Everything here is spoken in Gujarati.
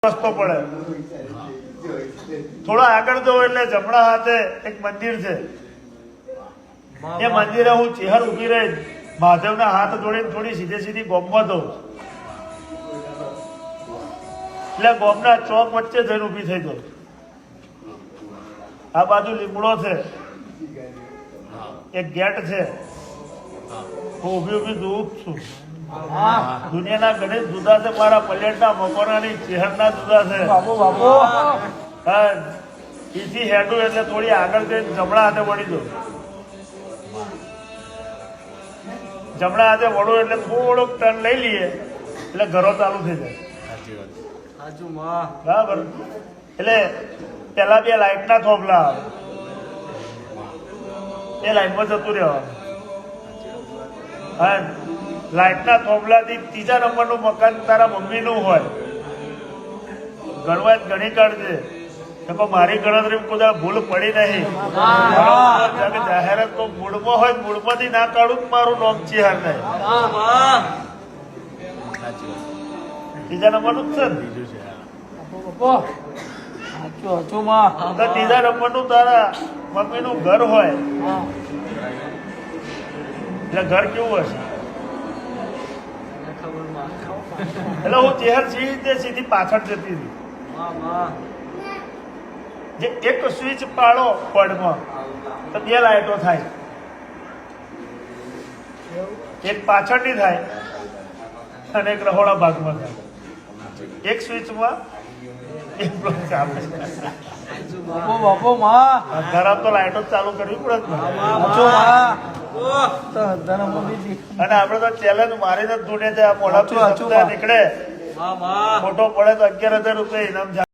રસ્તો પડે. થોડા આગળ જવો એટલે જમણા હાથે એક મંદિર છે. એ મંદિરે હું ચેહર ઉભી રહી મહાદેવના હાથ જોડીને થોડી સીધી ગોમમાં દઉં એટલે ગોમના ચોક વચ્ચે જઈને ઉભી થઈ દઉં. આ બાજુ લીમડો છે, એક ગેટ છે, હું ઉભી જોઉં જ છું. દુનિયાના ગણેશ જુદા છે, મારા પલેટના મકોનાની ચેહરના જુદા છે. હા, એથી હેડું એટલે થોડી આગળ જઈને જમણા હાથે વળી દો. જમણા હાથે વળું એટલે થોડોક ટર્ન લઈ લઈએ એટલે ઘરો ચાલુ થઈ જાય. બરાબર. એટલે પેલા બે લાઈટના થોભલા આવે, એ લાઈનમાં જતું રહેવાનું. હા, લાઈટના થોભલાથી ત્રીજા નંબરનું મકાન તારા મમ્મીનું હોય. ગણવા ગણી કાઢજે. મારી ગણતરી કોઈ ભૂલ પડી નહીં. જાહેરાત તો મૂળમાં હોય, મૂળમાંથી ના કાઢું મારું નામ ચેહર નહીં. ત્રીજા નંબરનું જ છે ને. ત્રીજા નંબરનું તારા મમ્મીનું ઘર હોય એટલે ઘર કેવું હશે? એટલે હું ચેહર સીધી પાછળ જતી હતી. જે એક સ્વિચ પાડો પડમાં તો બે લાઈટો થાય, એક પાછળની થાય અને એક રહોડા ભાગમાં થાય. એક સ્વિચમાં એક બ્લોક ચાલે. ખરાબ તો લાઈટો ચાલુ કરવી પડે. અને આપડે તો ચેલેન્જ મારીને જ ધૂણે છે. મોઢા નીકળે ફોટો પડે તો 11,000 રૂપિયા ઇનામ.